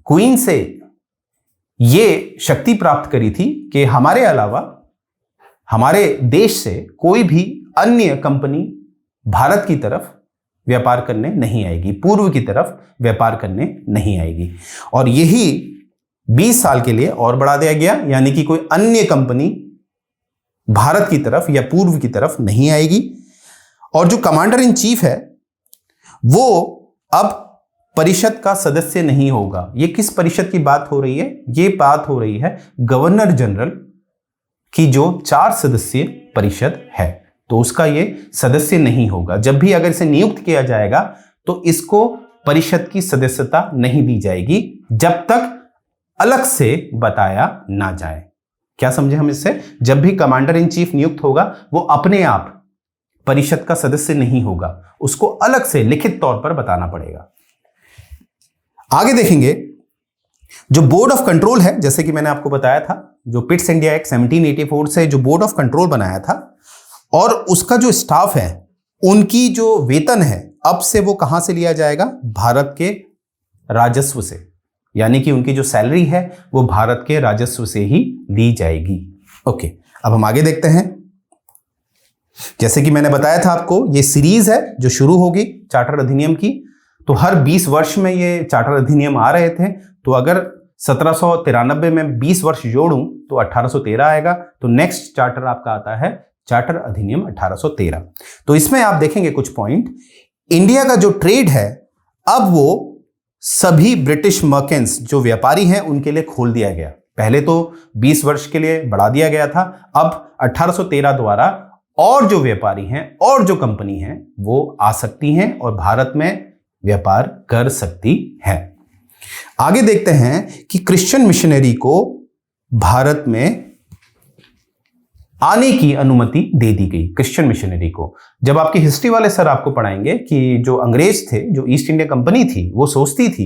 [SPEAKER 1] क्वीन से ये शक्ति प्राप्त करी थी कि हमारे अलावा हमारे देश से कोई भी अन्य कंपनी भारत की तरफ व्यापार करने नहीं आएगी, पूर्व की तरफ व्यापार करने नहीं आएगी। और यही 20 साल के लिए और बढ़ा दिया गया, यानी कि कोई अन्य कंपनी भारत की तरफ या पूर्व की तरफ नहीं आएगी। और जो कमांडर इन चीफ है वो अब परिषद का सदस्य नहीं होगा। ये किस परिषद की बात हो रही है? ये बात हो रही है गवर्नर जनरल की जो 4 सदस्यीय परिषद है, तो उसका ये सदस्य नहीं होगा। जब भी अगर इसे नियुक्त किया जाएगा तो इसको परिषद की सदस्यता नहीं दी जाएगी जब तक अलग से बताया ना जाए। क्या समझे हम इससे? जब भी कमांडर इन चीफ नियुक्त होगा वो अपने आप परिषद का सदस्य नहीं होगा, उसको अलग से लिखित तौर पर बताना पड़ेगा। आगे देखेंगे जो बोर्ड ऑफ कंट्रोल है, जैसे कि मैंने आपको बताया था, जो पिट्स इंडिया एक्ट 1784 से जो बोर्ड ऑफ कंट्रोल बनाया था, और उसका जो स्टाफ है उनकी जो वेतन है अब से वो कहां से लिया जाएगा? भारत के राजस्व से, यानी कि उनकी जो सैलरी है वो भारत के राजस्व से ही दी जाएगी। ओके, अब हम आगे देखते हैं। जैसे कि मैंने बताया था आपको, ये सीरीज है जो शुरू होगी चार्टर अधिनियम की। तो हर 20 वर्ष में ये चार्टर अधिनियम आ रहे थे। तो अगर 1793 में 20 वर्ष जोड़ूं तो 1813 आएगा। तो नेक्स्ट चार्टर आपका आता है चार्टर अधिनियम 1813। तो इसमें आप देखेंगे कुछ पॉइंट। इंडिया का जो ट्रेड है अब वो सभी ब्रिटिश मर्केंट्स जो व्यापारी हैं उनके लिए खोल दिया गया। पहले तो 20 वर्ष के लिए बढ़ा दिया गया था, अब 1813 द्वारा और जो व्यापारी हैं और जो कंपनी हैं वो आ सकती हैं और भारत में व्यापार कर सकती हैं। आगे देखते हैं कि क्रिश्चियन मिशनरी को भारत में आने की अनुमति दे दी गई। क्रिश्चियन मिशनरी को, जब आपके हिस्ट्री वाले सर आपको पढ़ाएंगे कि जो अंग्रेज थे, जो ईस्ट इंडिया कंपनी थी, वो सोचती थी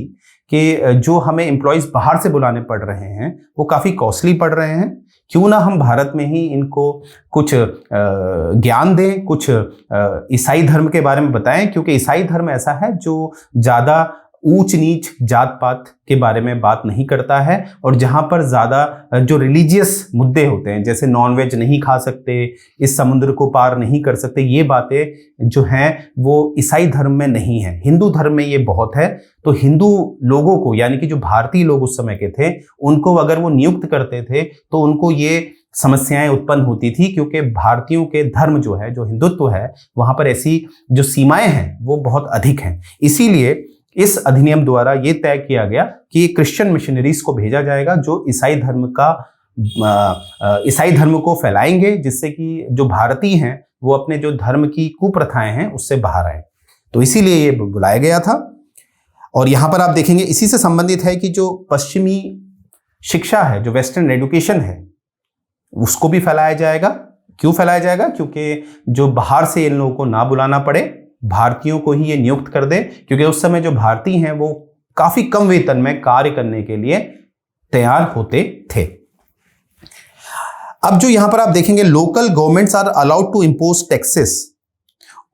[SPEAKER 1] कि जो हमें एम्प्लॉयज बाहर से बुलाने पड़ रहे हैं वो काफी कॉस्टली पड़ रहे हैं, क्यों ना हम भारत में ही इनको कुछ ज्ञान दें, कुछ ईसाई धर्म के बारे में बताएं, क्योंकि ईसाई धर्म ऐसा है जो ज्यादा ऊंच नीच जात पात के बारे में बात नहीं करता है और जहां पर ज्यादा जो रिलीजियस मुद्दे होते हैं, जैसे नॉनवेज नहीं खा सकते, इस समुद्र को पार नहीं कर सकते, ये बातें जो हैं वो ईसाई धर्म में नहीं है, हिंदू धर्म में ये बहुत है। तो हिंदू लोगों को, यानी कि जो भारतीय लोग उस समय के थे, उनको अगर वो नियुक्त करते थे तो उनको ये समस्याएं उत्पन्न होती थी, क्योंकि भारतीयों के धर्म जो है, जो हिंदुत्व है, वहां पर ऐसी जो सीमाएं हैं वो बहुत अधिक हैं। इसीलिए इस अधिनियम द्वारा ये तय किया गया कि क्रिश्चियन मिशनरीज को भेजा जाएगा जो ईसाई धर्म को फैलाएंगे, जिससे कि जो भारतीय हैं वो अपने जो धर्म की कुप्रथाएं हैं उससे बाहर आए। तो इसीलिए ये बुलाया गया था। और यहां पर आप देखेंगे इसी से संबंधित है कि जो पश्चिमी शिक्षा है, जो वेस्टर्न एजुकेशन है, उसको भी फैलाया जाएगा। क्यों फैलाया जाएगा? क्योंकि जो बाहर से इन लोगों को ना बुलाना पड़े, भारतीयों को ही ये नियुक्त कर दे, क्योंकि उस समय जो भारतीय हैं वो काफी कम वेतन में कार्य करने के लिए तैयार होते थे। अब जो यहां पर आप देखेंगे, local governments are allowed to impose taxes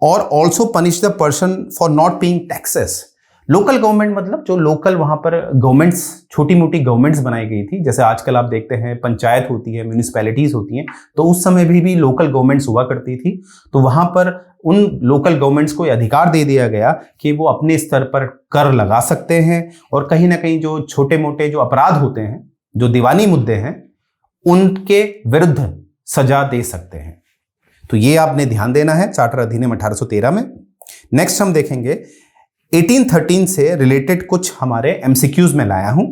[SPEAKER 1] और also punish the person for not paying taxes. Local government मतलब जो लोकल वहां पर गवर्नमेंट्स, छोटी मोटी गवर्नमेंट्स बनाई गई थी, जैसे आजकल आप देखते हैं पंचायत होती है, म्यूनिसिपैलिटीज होती हैं, तो उस समय भी लोकल गवर्नमेंट्स हुआ करती थी। तो वहां पर उन लोकल गवर्नमेंट्स को अधिकार दे दिया गया कि वो अपने स्तर पर कर लगा सकते हैं और कहीं ना कहीं जो छोटे मोटे जो अपराध होते हैं, जो दीवानी मुद्दे हैं, उनके विरुद्ध सजा दे सकते हैं। तो ये आपने ध्यान देना है चार्टर अधिनियम 1813 में। नेक्स्ट हम देखेंगे 1813 से रिलेटेड कुछ हमारे एमसीक्यूज में लाया हूं।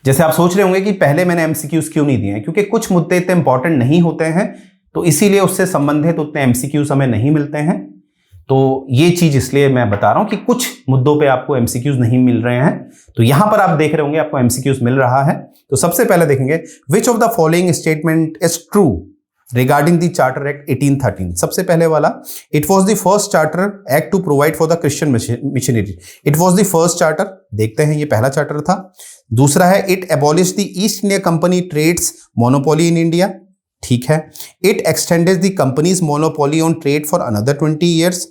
[SPEAKER 1] जैसे आप सोच रहे होंगे कि पहले मैंने एमसीक्यूज क्यों नहीं दिए हैं, क्योंकि कुछ मुद्दे इतने इंपॉर्टेंट नहीं होते हैं, तो इसीलिए उससे संबंधित उतने एमसीक्यूज हमें नहीं मिलते हैं। तो ये चीज इसलिए मैं बता रहा हूं कि कुछ मुद्दों पे आपको एमसीक्यूज नहीं मिल रहे हैं। तो यहां पर आप देख रहे होंगे आपको एमसीक्यूज मिल रहा है। तो सबसे पहले देखेंगे, which of the following statement is true regarding the charter act 1813। सबसे पहले वाला, it was the first charter act to provide for the Christian missionary. It was the first charter, देखते हैं ये पहला चार्टर था। दूसरा है, it abolish the East India Company trades monopoly in India. ठीक है। It extended the company's monopoly on trade for another 20 years.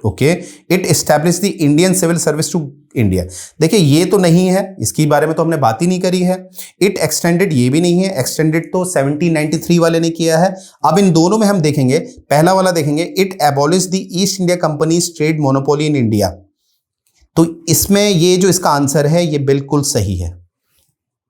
[SPEAKER 1] Okay. It establish the Indian civil service to India. देखिए ये तो नहीं है, इसके बारे में तो हमने बात ही नहीं करी है। इट एक्सटेंडेड, ये भी नहीं है, एक्सटेंडेड तो 1793 वाले ने किया है। अब इन दोनों में हम देखेंगे, पहला वाला देखेंगे, it abolish the East India companies trade monopoly in India. तो इसमें ये जो इसका आंसर है ये बिल्कुल सही है,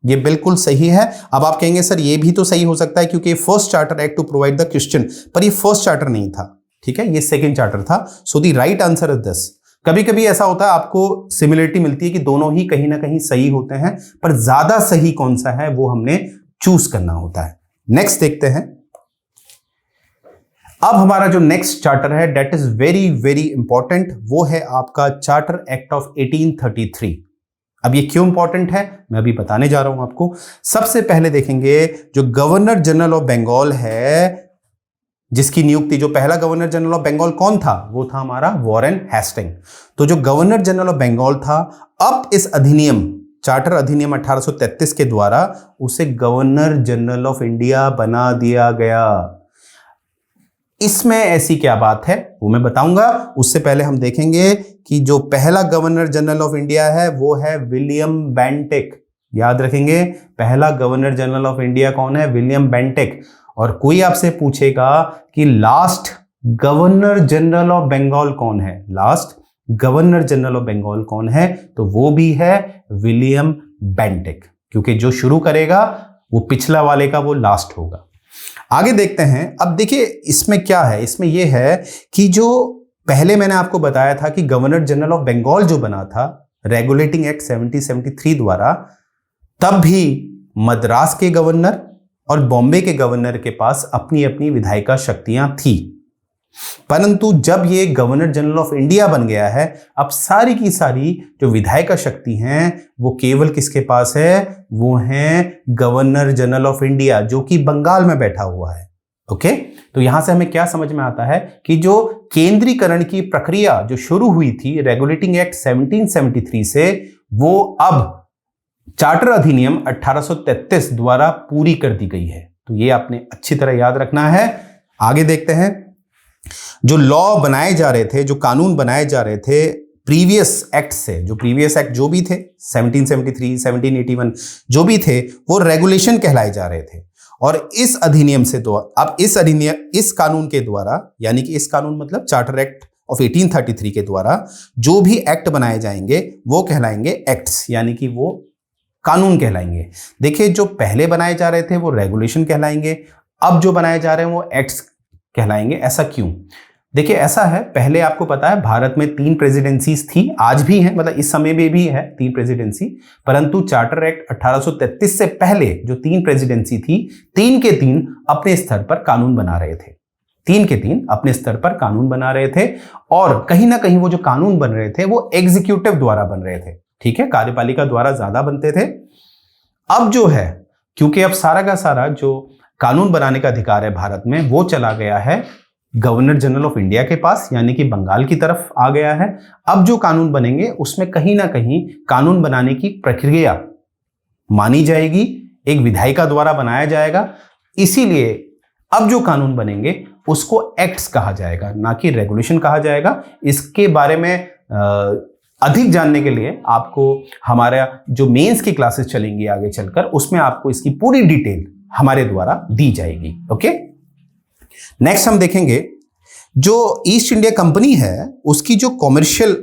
[SPEAKER 1] ये बिल्कुल सही है। अब आप कहेंगे सर ये भी तो सही हो सकता है क्योंकि first charter act to provide the Christian, पर ये फर्स्ट चार्टर नहीं था, ठीक है, ये सेकंड चार्टर था। So the right answer is this. कभी कभी ऐसा होता है आपको सिमिलरिटी मिलती है कि दोनों ही कहीं ना कहीं सही होते हैं, पर ज्यादा सही कौन सा है वो हमने चूज करना होता है। नेक्स्ट देखते हैं। अब हमारा जो नेक्स्ट चार्टर है that is very very important, वो है आपका चार्टर एक्ट ऑफ 1833। अब ये क्यों इंपॉर्टेंट है मैं अभी बताने जा रहा हूं आपको। सबसे पहले देखेंगे जो गवर्नर जनरल ऑफ बंगाल है, जिसकी नियुक्ति, जो पहला गवर्नर जनरल ऑफ बंगाल कौन था, वो था हमारा वॉरेन हेस्टिंग। तो जो गवर्नर जनरल ऑफ बंगाल था, अब इस अधिनियम, चार्टर अधिनियम 1833 के द्वारा उसे गवर्नर जनरल ऑफ इंडिया बना दिया गया। इसमें ऐसी क्या बात है वो मैं बताऊंगा। उससे पहले हम देखेंगे कि जो पहला गवर्नर जनरल ऑफ इंडिया है वो है विलियम बेंटिक। याद रखेंगे, पहला गवर्नर जनरल ऑफ इंडिया कौन है? William Bentinck. और कोई आपसे पूछेगा कि last governor general of Bengal कौन है, last governor general of Bengal कौन है, तो वो भी है विलियम बेंटिक, क्योंकि जो शुरू करेगा वो पिछला वाले का वो लास्ट होगा। आगे देखते हैं। अब देखिए इसमें क्या है, इसमें यह है कि जो पहले मैंने आपको बताया था कि गवर्नर जनरल ऑफ बंगाल जो बना था रेगुलेटिंग एक्ट 1773 द्वारा, तब भी मद्रास के गवर्नर और बॉम्बे के गवर्नर के पास अपनी अपनी विधायिका शक्तियां थी। परंतु जब ये गवर्नर जनरल ऑफ इंडिया बन गया है, अब सारी की सारी जो विधायिका शक्ति हैं वो केवल किसके पास है? वो हैं गवर्नर जनरल ऑफ इंडिया, जो कि बंगाल में बैठा हुआ है। ओके, तो यहां से हमें क्या समझ में आता है कि जो केंद्रीकरण की प्रक्रिया जो शुरू हुई थी रेगुलेटिंग एक्ट 1773 से, वो अब चार्टर अधिनियम 1833 द्वारा पूरी कर दी गई है। तो ये आपने अच्छी तरह याद रखना है। आगे देखते हैं। जो लॉ बनाए जा रहे थे, जो कानून बनाए जा रहे थे प्रीवियस एक्ट से, जो प्रीवियस एक्ट जो भी थे 1773, 1781 जो भी थे, वो रेगुलेशन कहलाए जा रहे थे। और इस अधिनियम से तो अब इस कानून के द्वारा, यानी कि इस कानून मतलब चार्टर एक्ट ऑफ 1833 के द्वारा जो भी एक्ट बनाए जाएंगे वो कहलाएंगे एक्ट्स, यानी कि वो कानून कहलाएंगे। देखिए जो पहले बनाए जा रहे थे वो रेगुलेशन कहलाएंगे, अब जो बनाए जा रहे हैं वो एक्ट्स कहलाएंगे। ऐसा क्यों? देखिए ऐसा है, पहले आपको पता है भारत में 3 प्रेसिडेंसीज थी, आज भी हैं, मतलब इस समय में भी है 3 प्रेसिडेंसी। परंतु चार्टर एक्ट 1833 से पहले जो 3 प्रेसिडेंसी थी, 3 के 3 अपने स्तर पर कानून बना रहे थे, 3 के 3 अपने स्तर पर कानून बना रहे थे। और कहीं ना कहीं वो जो कानून बन रहे थे वो एग्जीक्यूटिव द्वारा बन रहे थे, ठीक है, कार्यपालिका द्वारा ज्यादा बनते थे। अब जो है, क्योंकि अब सारा का सारा जो कानून बनाने का अधिकार है भारत में वो चला गया है गवर्नर जनरल ऑफ इंडिया के पास, यानी कि बंगाल की तरफ आ गया है। अब जो कानून बनेंगे उसमें कहीं ना कहीं कानून बनाने की प्रक्रिया मानी जाएगी, एक विधायिका द्वारा बनाया जाएगा। इसीलिए अब जो कानून बनेंगे उसको एक्ट्स कहा जाएगा, ना कि रेगुलेशन कहा जाएगा। इसके बारे में अधिक जानने के लिए आपको हमारा जो मेंस की क्लासेस चलेंगी आगे चलकर, उसमें आपको इसकी पूरी डिटेल हमारे द्वारा दी जाएगी। ओके, नेक्स्ट हम देखेंगे जो ईस्ट इंडिया कंपनी है उसकी जो कॉमर्शियल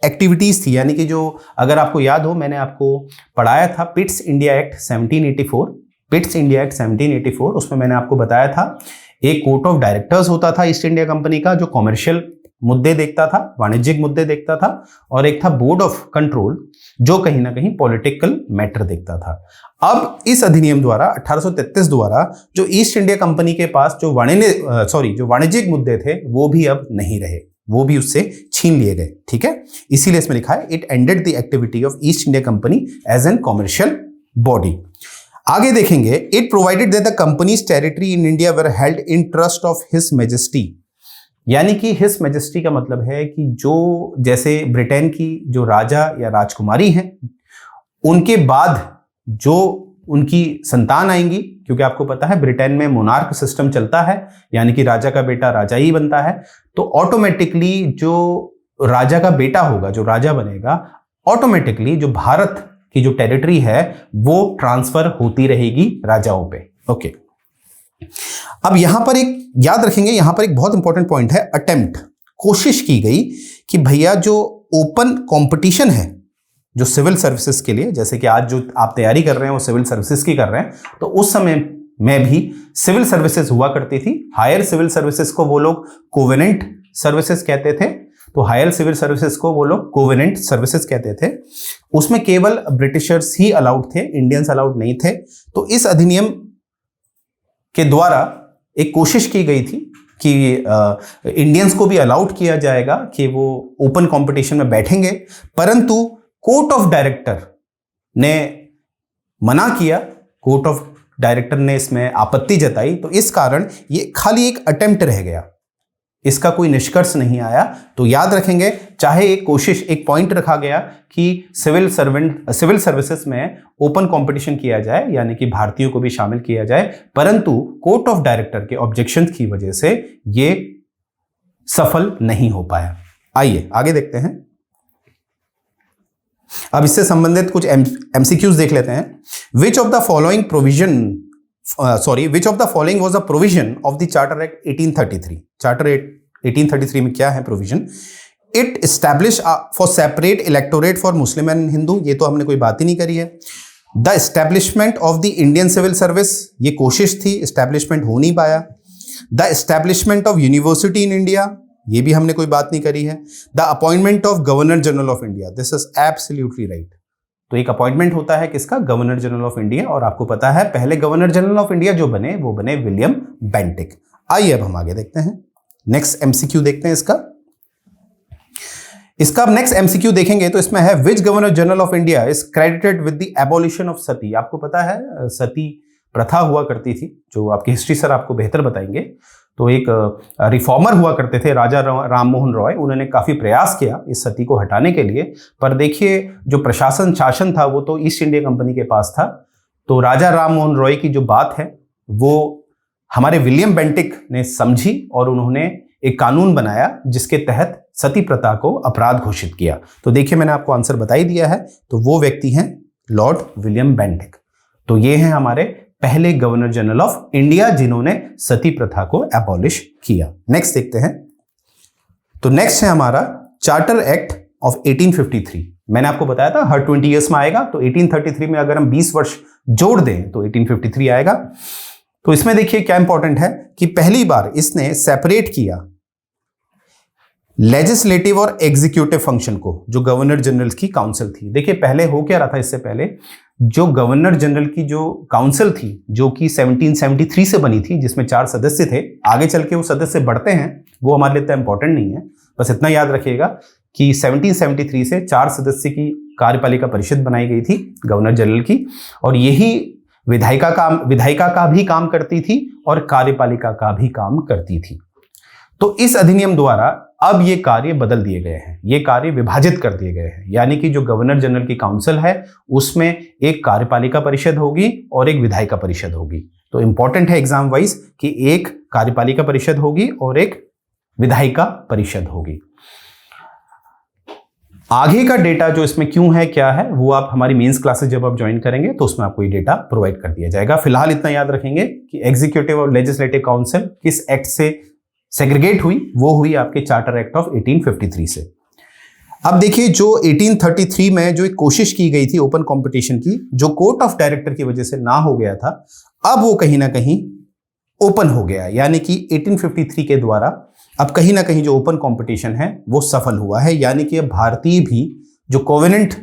[SPEAKER 1] एक्टिविटीज थी, यानी कि जो अगर आपको याद हो मैंने आपको पढ़ाया था Pitt's India act 1784, Pitt's India act 1784, उसमें मैंने आपको बताया था एक कोर्ट ऑफ डायरेक्टर्स होता था ईस्ट इंडिया कंपनी का, जो कॉमर्शियल मुद्दे देखता था, वाणिज्यिक मुद्दे देखता था, और एक था बोर्ड ऑफ कंट्रोल जो कहीं ना कहीं पॉलिटिकल मैटर देखता था। अब इस अधिनियम द्वारा 1833 द्वारा जो ईस्ट इंडिया कंपनी के पास जो वाणिज्यिक मुद्दे थे वो भी अब नहीं रहे, वो भी उससे छीन लिए गए, ठीक है। इसीलिए इसमें लिखा है it ended the activity of East India Company as an commercial body. आगे देखेंगे, it provided that the company's territory in India were held in trust of his majesty, यानी कि हिज मैजेस्टी का मतलब है कि जो जैसे ब्रिटेन की जो राजा या राजकुमारी हैं, उनके बाद जो उनकी संतान आएंगी, क्योंकि आपको पता है ब्रिटेन में मोनार्क सिस्टम चलता है, यानी कि राजा का बेटा राजा ही बनता है, तो ऑटोमेटिकली जो राजा का बेटा होगा, जो राजा बनेगा, ऑटोमेटिकली जो भारत की जो टेरिटरी है वो ट्रांसफर होती रहेगी राजाओं पे। ओके, अब यहां पर एक याद रखेंगे, यहां पर एक बहुत इंपॉर्टेंट पॉइंट है, अटेम्प्ट, कोशिश की गई कि भैया जो ओपन कंपटीशन है जो सिविल सर्विसेज के लिए, जैसे कि आज जो आप तैयारी कर रहे हैं वो सिविल सर्विसेज की कर रहे हैं, तो उस समय में भी सिविल सर्विसेज हुआ करती थी। हायर सिविल सर्विसेज को वो लोग कोवेनेंट सर्विसेज कहते थे, तो हायर सिविल सर्विसेज को वो लोग कोवेनेंट सर्विसेज कहते थे। उसमें केवल ब्रिटिशर्स ही अलाउड थे, इंडियंस अलाउड नहीं थे। तो इस अधिनियम के द्वारा एक कोशिश की गई थी कि इंडियंस को भी अलाउड किया जाएगा कि वो ओपन कंपटीशन में बैठेंगे, परंतु कोर्ट ऑफ डायरेक्टर ने मना किया, कोर्ट ऑफ डायरेक्टर ने इसमें आपत्ति जताई, तो इस कारण ये खाली एक अटेम्प्ट रह गया, इसका कोई निष्कर्ष नहीं आया। तो याद रखेंगे, चाहे एक कोशिश, एक पॉइंट रखा गया कि सिविल सर्विसेज में ओपन कंपटीशन किया जाए, यानी कि भारतीयों को भी शामिल किया जाए, परंतु कोर्ट ऑफ डायरेक्टर के ऑब्जेक्शन की वजह से ये सफल नहीं हो पाया। आइए आगे देखते हैं। अब इससे संबंधित कुछ एमसीक्यूज देख लेते हैं। Which of the following was a provision of the charter act 1833। Charter act 1833 में क्या है provision? It establish for separate electorate for Muslim and Hindu, ये तो हमने कोई बात ही नहीं करी है। The establishment of the Indian civil service, ये कोशिश थी, एस्टैब्लिशमेंट हो नहीं पाया। The establishment of university in India, ये भी हमने कोई बात नहीं करी है। The appointment of governor general of India, this is absolutely right. तो एक अपॉइंटमेंट होता है किसका? Governor general of India. और आपको पता है पहले गवर्नर जनरल ऑफ इंडिया जो बने वो बने विलियम बेंटिक। आइए अब हम आगे देखते हैं, नेक्स्ट एमसीक्यू देखते हैं इसका अब नेक्स्ट एमसीक्यू देखेंगे तो इसमें है which governor general of India is credited with the abolition of sati. आपको पता है सती प्रथा हुआ करती थी, जो आपकी हिस्ट्री सर आपको बेहतर बताएंगे। तो एक रिफॉर्मर हुआ करते थे राजा राम मोहन रॉय, उन्होंने काफी प्रयास किया इस सती को हटाने के लिए, पर देखिए जो प्रशासन शासन था वो तो ईस्ट इंडिया कंपनी के पास था। तो राजा राम मोहन रॉय की जो बात है वो हमारे विलियम बेंटिक ने समझी और उन्होंने एक कानून बनाया जिसके तहत सती प्रथा को अपराध घोषित किया। तो देखिए मैंने आपको आंसर बता ही दिया है, तो वो व्यक्ति हैं लॉर्ड विलियम बेंटिक। तो ये हैं हमारे पहले गवर्नर जनरल ऑफ इंडिया जिन्होंने सती प्रथा को एबॉलिश किया। नेक्स्ट देखते हैं। तो नेक्स्ट है हमारा चार्टर एक्ट ऑफ 1853। मैंने आपको बताया था हर 20 ईयर्स में आएगा, तो 1833 में अगर हम 20 वर्ष जोड़ दें तो 1853 आएगा। तो इसमें देखिए क्या इंपॉर्टेंट है कि पहली बार इसने सेपरेट किया लेजिस्लेटिव और एग्जीक्यूटिव फंक्शन को, जो गवर्नर जनरल की काउंसिल थी। देखिए पहले हो क्या रहा था, इससे पहले जो गवर्नर जनरल की जो काउंसिल थी जो कि 1773 से बनी थी, जिसमें 4 सदस्य थे, आगे चल के वो सदस्य बढ़ते हैं, वो हमारे लिए इतना इंपॉर्टेंट नहीं है, बस इतना याद रखिएगा कि 1773 से 4 सदस्य की कार्यपालिका परिषद बनाई गई थी गवर्नर जनरल की, और यही विधायिका का भी काम करती थी और कार्यपालिका का भी काम करती थी। तो इस अधिनियम द्वारा अब ये कार्य बदल दिए गए हैं, ये कार्य विभाजित कर दिए गए हैं, यानी कि जो गवर्नर जनरल की काउंसिल है उसमें एक कार्यपालिका परिषद होगी और एक विधायिका परिषद होगी। तो इंपॉर्टेंट है एग्जाम वाइज कि एक कार्यपालिका परिषद होगी और एक विधायिका परिषद होगी। आगे का डेटा जो इसमें क्यों है क्या है वो आप हमारी मेंस क्लासेस जब आप ज्वाइन करेंगे तो उसमें आपको ये डेटा प्रोवाइड कर दिया जाएगा। फिलहाल इतना याद रखेंगे कि एग्जीक्यूटिव और लेजिस्लेटिव काउंसिल किस एक्ट से सेग्रीगेट हुई, वो हुई आपके चार्टर एक्ट ऑफ 1853 से। अब देखिए जो 1833 में जो एक कोशिश की गई थी ओपन कंपटीशन की, जो कोर्ट ऑफ डायरेक्टर की वजह से ना हो गया था, अब वो कहीं ना कहीं ओपन हो गया, यानी कि 1853 के द्वारा अब कहीं ना कहीं जो ओपन कंपटीशन है वो सफल हुआ है, यानी कि अब भारतीय भी जो कोवेनेंट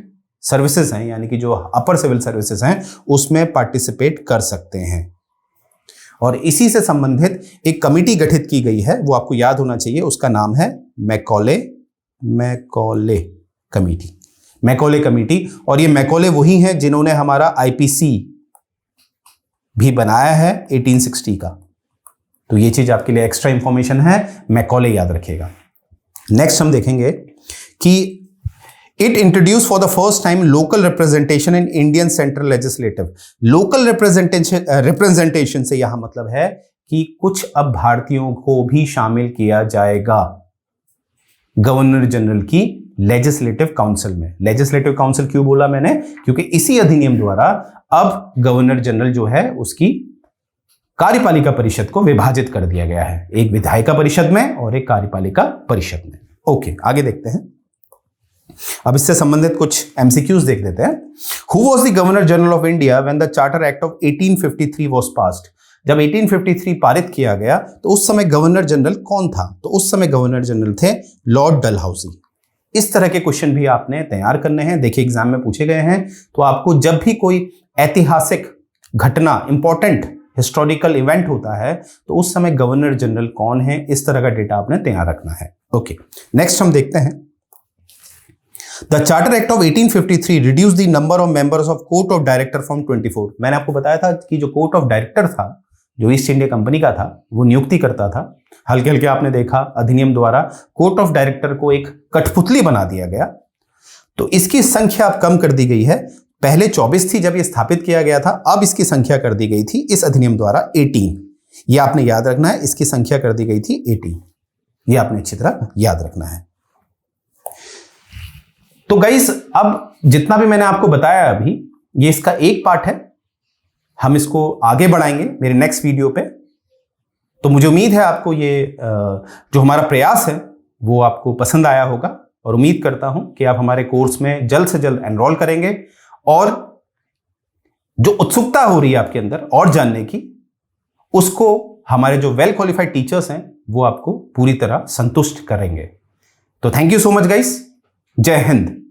[SPEAKER 1] सर्विसेज हैं, यानी कि जो अपर सिविल सर्विसेज हैं, उसमें पार्टिसिपेट कर सकते हैं। और इसी से संबंधित एक कमेटी गठित की गई है, वो आपको याद होना चाहिए, उसका नाम है मैकॉले कमेटी। और ये मैकॉले वही हैं जिन्होंने हमारा आईपीसी भी बनाया है 1860 का। तो ये चीज आपके लिए एक्स्ट्रा इंफॉर्मेशन है, मैकॉले याद रखिएगा। नेक्स्ट हम देखेंगे कि it introduce for the first time local representation in Indian central legislative. Local representation से यहां मतलब है कि कुछ अब भारतीयों को भी शामिल किया जाएगा गवर्नर जनरल की लेजिस्लेटिव काउंसिल में। लेजिस्लेटिव काउंसिल क्यों बोला मैंने? क्योंकि इसी अधिनियम द्वारा अब गवर्नर जनरल जो है उसकी कार्यपालिका परिषद को विभाजित कर दिया गया है, एक विधायिका परिषद में और एक कार्यपालिका परिषद में। ओके, आगे देखते हैं। अब इससे संबंधित कुछ एमसीक्यूज देख लेते हैं। Who was the governor general of India when the charter act of 1853 was passed? जब 1853 पारित किया गया तो उस समय गवर्नर जनरल कौन था? तो उस समय गवर्नर जनरल थे लॉर्ड डलहौसी। इस तरह के क्वेश्चन भी आपने तैयार करने हैं, देखिए एग्जाम में पूछे गए हैं। तो आपको जब भी कोई ऐतिहासिक घटना, इंपॉर्टेंट हिस्टोरिकल इवेंट होता है, तो उस समय गवर्नर जनरल कौन है, इस तरह का डेटा आपने तैयार रखना है। ओके, नेक्स्ट हम देखते हैं। The charter act of 1853 reduce the number of members of court of director from 24। मैंने आपको बताया था कि जो कोर्ट ऑफ डायरेक्टर था, जो ईस्ट इंडिया कंपनी का था, वो नियुक्ति करता था, हल्के हल्के आपने देखा अधिनियम द्वारा कोर्ट ऑफ डायरेक्टर को एक कठपुतली बना दिया गया। तो इसकी संख्या अब कम कर दी गई है। पहले 24 थी जब ये स्थापित किया गया था, अब इसकी संख्या कर दी गई थी इस अधिनियम द्वारा 18। ये आपने याद रखना है, इसकी संख्या कर दी गई थी 18। ये आपने अच्छी तरह याद रखना है। तो गाइस, अब जितना भी मैंने आपको बताया अभी, ये इसका एक पार्ट है। हम इसको आगे बढ़ाएंगे मेरे नेक्स्ट वीडियो पे। तो मुझे उम्मीद है आपको ये जो हमारा प्रयास है वो आपको पसंद आया होगा, और उम्मीद करता हूं कि आप हमारे कोर्स में जल्द से जल्द एनरोल करेंगे, और जो उत्सुकता हो रही है आपके अंदर और जानने की, उसको हमारे जो वेल क्वालिफाइड टीचर्स हैं वो आपको पूरी तरह संतुष्ट करेंगे। तो thank you so much guys. जय हिंद।